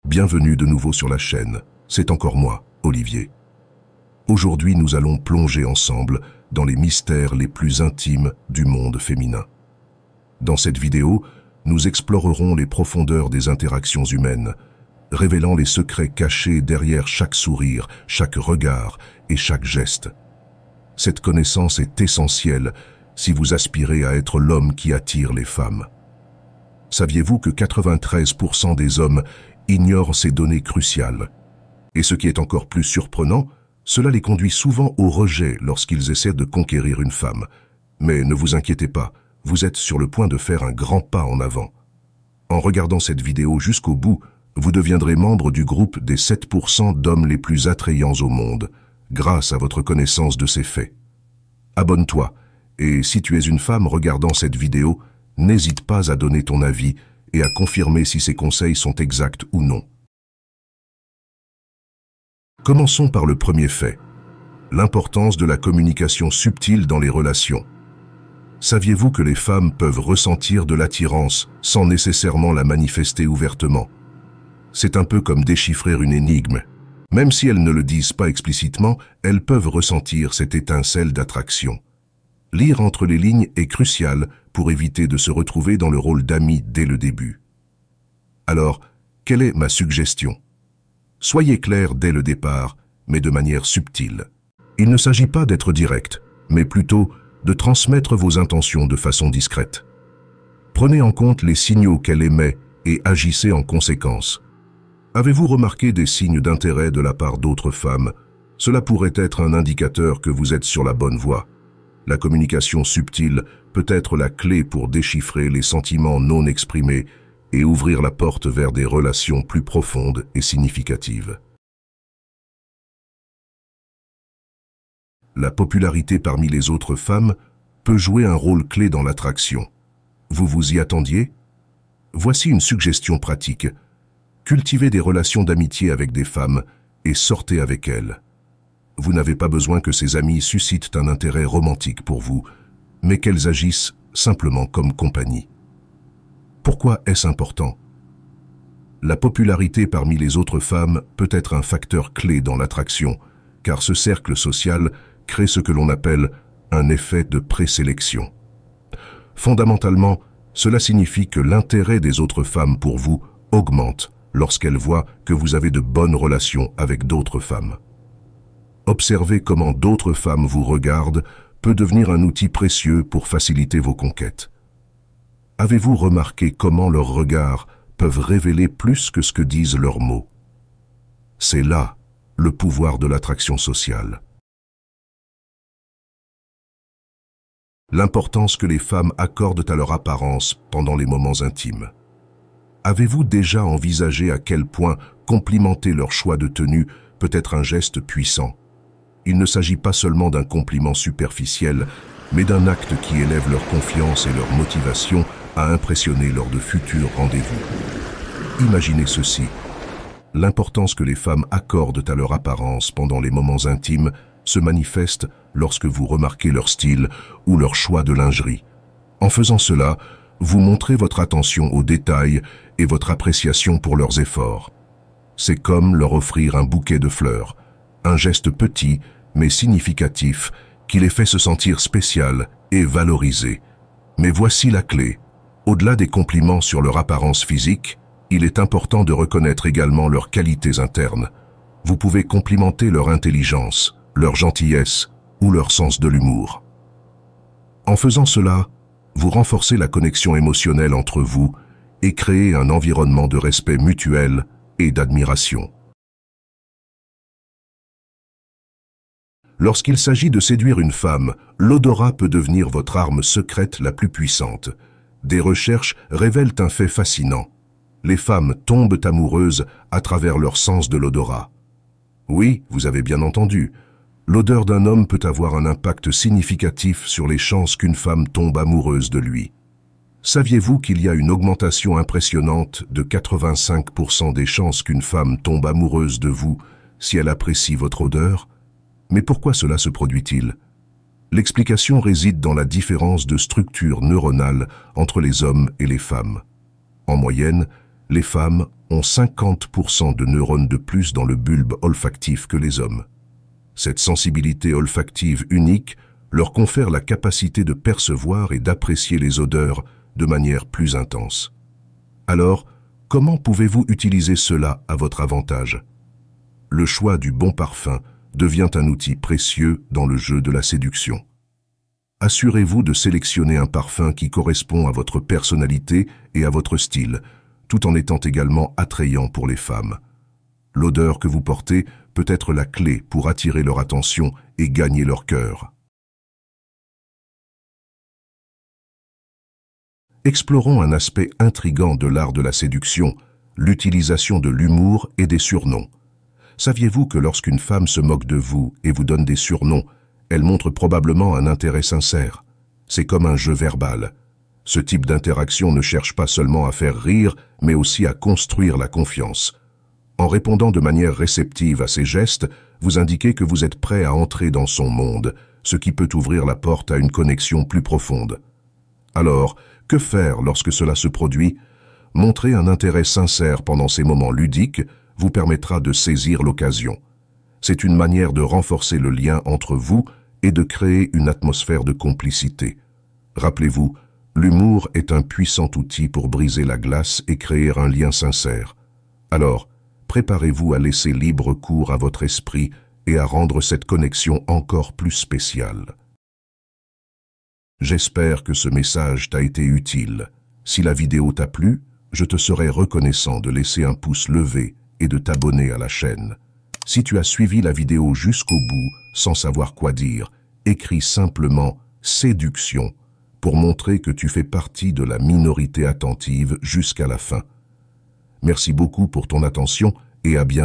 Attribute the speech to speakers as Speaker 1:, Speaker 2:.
Speaker 1: Bienvenue de nouveau sur la chaîne, c'est encore moi, Olivier. Aujourd'hui, nous allons plonger ensemble dans les mystères les plus intimes du monde féminin. Dans cette vidéo, nous explorerons les profondeurs des interactions humaines, révélant les secrets cachés derrière chaque sourire, chaque regard et chaque geste. Cette connaissance est essentielle si vous aspirez à être l'homme qui attire les femmes. Saviez-vous que 93% des hommes ignorent ces données cruciales? Et ce qui est encore plus surprenant, cela les conduit souvent au rejet lorsqu'ils essaient de conquérir une femme. Mais ne vous inquiétez pas, vous êtes sur le point de faire un grand pas en avant. En regardant cette vidéo jusqu'au bout, vous deviendrez membre du groupe des 7% d'hommes les plus attrayants au monde, grâce à votre connaissance de ces faits. Abonne-toi, et si tu es une femme regardant cette vidéo, n'hésite pas à donner ton avis et à confirmer si ces conseils sont exacts ou non. Commençons par le premier fait, l'importance de la communication subtile dans les relations. Saviez-vous que les femmes peuvent ressentir de l'attirance sans nécessairement la manifester ouvertement? C'est un peu comme déchiffrer une énigme. Même si elles ne le disent pas explicitement, elles peuvent ressentir cette étincelle d'attraction. Lire entre les lignes est crucial pour éviter de se retrouver dans le rôle d'ami dès le début. Alors, quelle est ma suggestion? Soyez clair dès le départ, mais de manière subtile. Il ne s'agit pas d'être direct, mais plutôt de transmettre vos intentions de façon discrète. Prenez en compte les signaux qu'elle émet et agissez en conséquence. Avez-vous remarqué des signes d'intérêt de la part d'autres femmes? Cela pourrait être un indicateur que vous êtes sur la bonne voie. La communication subtile peut être la clé pour déchiffrer les sentiments non exprimés et ouvrir la porte vers des relations plus profondes et significatives. La popularité parmi les autres femmes peut jouer un rôle clé dans l'attraction. Vous vous y attendiez? Voici une suggestion pratique. Cultivez des relations d'amitié avec des femmes et sortez avec elles. Vous n'avez pas besoin que ces amies suscitent un intérêt romantique pour vous, mais qu'elles agissent simplement comme compagnie. Pourquoi est-ce important? La popularité parmi les autres femmes peut être un facteur clé dans l'attraction, car ce cercle social crée ce que l'on appelle un effet de présélection. Fondamentalement, cela signifie que l'intérêt des autres femmes pour vous augmente lorsqu'elles voient que vous avez de bonnes relations avec d'autres femmes. Observer comment d'autres femmes vous regardent peut devenir un outil précieux pour faciliter vos conquêtes. Avez-vous remarqué comment leurs regards peuvent révéler plus que ce que disent leurs mots? C'est là le pouvoir de l'attraction sociale. L'importance que les femmes accordent à leur apparence pendant les moments intimes. Avez-vous déjà envisagé à quel point complimenter leur choix de tenue peut être un geste puissant? Il ne s'agit pas seulement d'un compliment superficiel, mais d'un acte qui élève leur confiance et leur motivation à impressionner lors de futurs rendez-vous. Imaginez ceci. L'importance que les femmes accordent à leur apparence pendant les moments intimes se manifeste lorsque vous remarquez leur style ou leur choix de lingerie. En faisant cela, vous montrez votre attention aux détails et votre appréciation pour leurs efforts. C'est comme leur offrir un bouquet de fleurs, un geste petit mais significatif qui les fait se sentir spéciales et valorisées. Mais voici la clé. Au-delà des compliments sur leur apparence physique, il est important de reconnaître également leurs qualités internes. Vous pouvez complimenter leur intelligence, leur gentillesse ou leur sens de l'humour. En faisant cela, vous renforcez la connexion émotionnelle entre vous et créez un environnement de respect mutuel et d'admiration. Lorsqu'il s'agit de séduire une femme, l'odorat peut devenir votre arme secrète la plus puissante. Des recherches révèlent un fait fascinant. Les femmes tombent amoureuses à travers leur sens de l'odorat. Oui, vous avez bien entendu. L'odeur d'un homme peut avoir un impact significatif sur les chances qu'une femme tombe amoureuse de lui. Saviez-vous qu'il y a une augmentation impressionnante de 85% des chances qu'une femme tombe amoureuse de vous si elle apprécie votre odeur? Mais pourquoi cela se produit-il? L'explication réside dans la différence de structure neuronale entre les hommes et les femmes. En moyenne, les femmes ont 50% de neurones de plus dans le bulbe olfactif que les hommes. Cette sensibilité olfactive unique leur confère la capacité de percevoir et d'apprécier les odeurs de manière plus intense. Alors, comment pouvez-vous utiliser cela à votre avantage? Le choix du bon parfum devient un outil précieux dans le jeu de la séduction. Assurez-vous de sélectionner un parfum qui correspond à votre personnalité et à votre style, tout en étant également attrayant pour les femmes. L'odeur que vous portez peut être la clé pour attirer leur attention et gagner leur cœur. Explorons un aspect intrigant de l'art de la séduction, l'utilisation de l'humour et des surnoms. Saviez-vous que lorsqu'une femme se moque de vous et vous donne des surnoms, elle montre probablement un intérêt sincère? C'est comme un jeu verbal. Ce type d'interaction ne cherche pas seulement à faire rire, mais aussi à construire la confiance. En répondant de manière réceptive à ces gestes, vous indiquez que vous êtes prêt à entrer dans son monde, ce qui peut ouvrir la porte à une connexion plus profonde. Alors, que faire lorsque cela se produit? Montrer un intérêt sincère pendant ces moments ludiques vous permettra de saisir l'occasion. C'est une manière de renforcer le lien entre vous et de créer une atmosphère de complicité. Rappelez-vous, l'humour est un puissant outil pour briser la glace et créer un lien sincère. Alors, préparez-vous à laisser libre cours à votre esprit et à rendre cette connexion encore plus spéciale. J'espère que ce message t'a été utile. Si la vidéo t'a plu, je te serai reconnaissant de laisser un pouce levé et de t'abonner à la chaîne. Si tu as suivi la vidéo jusqu'au bout sans savoir quoi dire, écris simplement « séduction » pour montrer que tu fais partie de la minorité attentive jusqu'à la fin. Merci beaucoup pour ton attention et à bientôt.